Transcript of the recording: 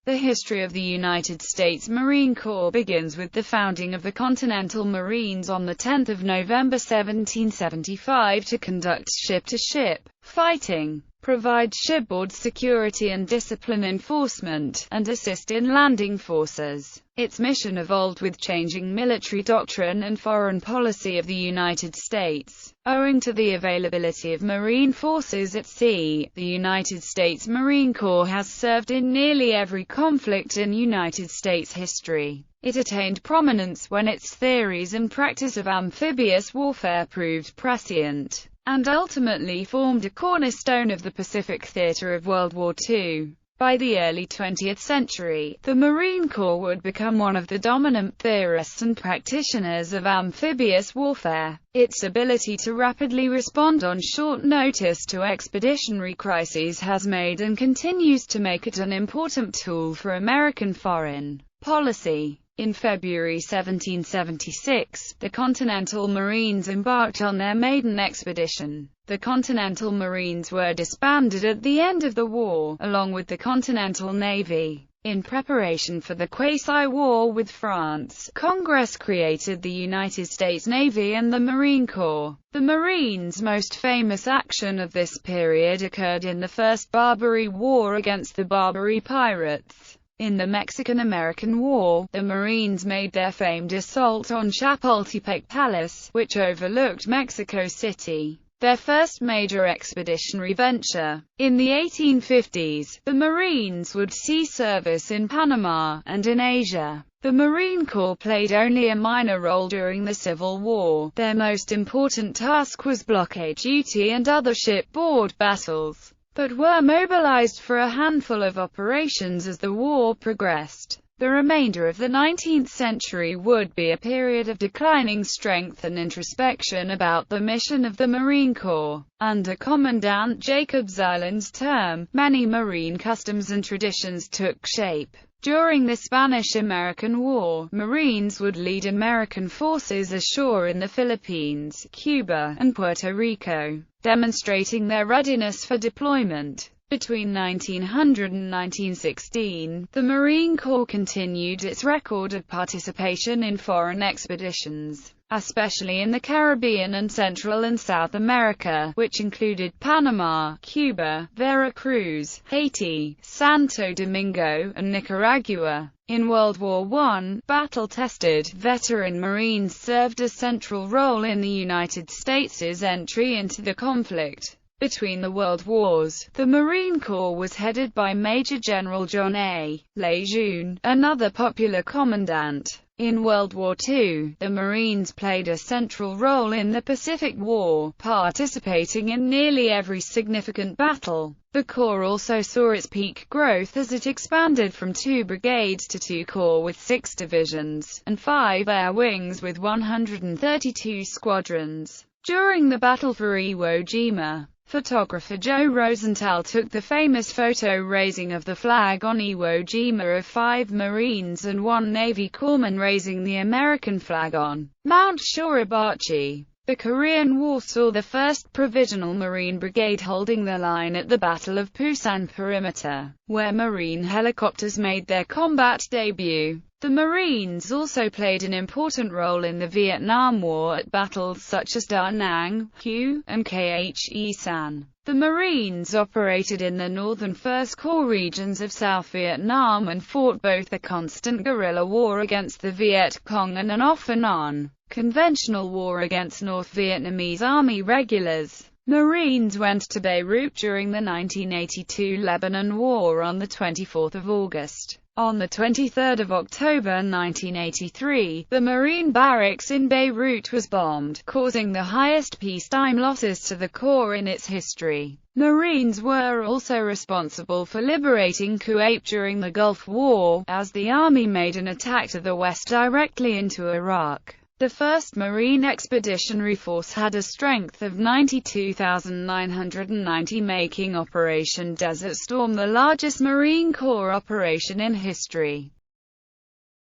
The history of the United States Marine Corps begins with the founding of the Continental Marines on 10 November 1775 to conduct ship-to-ship fighting, provide shipboard security and discipline enforcement, and assist in landing forces. Its mission evolved with changing military doctrine and foreign policy of the United States. Owing to the availability of marine forces at sea, the United States Marine Corps has served in nearly every conflict in United States history. It attained prominence when its theories and practice of amphibious warfare proved prescient, and ultimately formed a cornerstone of the Pacific theater of World War II. By the early 20th century, the Marine Corps would become one of the dominant theorists and practitioners of amphibious warfare. Its ability to rapidly respond on short notice to expeditionary crises has made and continues to make it an important tool for American foreign policy. In February 1776, the Continental Marines embarked on their maiden expedition. The Continental Marines were disbanded at the end of the war, along with the Continental Navy. In preparation for the quasi-war with France, Congress created the United States Navy and the Marine Corps. The Marines' most famous action of this period occurred in the First Barbary War against the Barbary pirates. In the Mexican-American War, the Marines made their famed assault on Chapultepec Palace, which overlooked Mexico City, their first major expeditionary venture. In the 1850s, the Marines would see service in Panama, and in Asia. The Marine Corps played only a minor role during the Civil War. Their most important task was blockade duty and other shipboard battles, but were mobilized for a handful of operations as the war progressed. The remainder of the 19th century would be a period of declining strength and introspection about the mission of the Marine Corps. Under Commandant Jacobs Island's term, many marine customs and traditions took shape. During the Spanish-American War, Marines would lead American forces ashore in the Philippines, Cuba, and Puerto Rico, demonstrating their readiness for deployment. Between 1900 and 1916, the Marine Corps continued its record of participation in foreign expeditions, especially in the Caribbean and Central and South America, which included Panama, Cuba, Veracruz, Haiti, Santo Domingo, and Nicaragua. In World War I, battle-tested, veteran Marines served a central role in the United States' entry into the conflict. Between the World Wars, the Marine Corps was headed by Major General John A. Lejeune, another popular commandant. In World War II, the Marines played a central role in the Pacific War, participating in nearly every significant battle. The Corps also saw its peak growth as it expanded from 2 brigades to 2 corps with 6 divisions, and 5 air wings with 132 squadrons. During the battle for Iwo Jima, photographer Joe Rosenthal took the famous photo raising of the flag on Iwo Jima of 5 Marines and 1 Navy corpsman raising the American flag on Mount Shoribachi. The Korean War saw the 1st Provisional Marine Brigade holding the line at the Battle of Pusan Perimeter, where Marine helicopters made their combat debut. The Marines also played an important role in the Vietnam War at battles such as Da Nang, Hue, and Khe San. The Marines operated in the northern First Corps regions of South Vietnam and fought both a constant guerrilla war against the Viet Cong and an off-and-on conventional war against North Vietnamese Army regulars. Marines went to Beirut during the 1982 Lebanon War on 24 August. On 23 October 1983, the Marine barracks in Beirut was bombed, causing the highest peacetime losses to the Corps in its history. Marines were also responsible for liberating Kuwait during the Gulf War, as the Army made an attack to the west directly into Iraq. The 1st Marine Expeditionary Force had a strength of 92,990, making Operation Desert Storm the largest Marine Corps operation in history.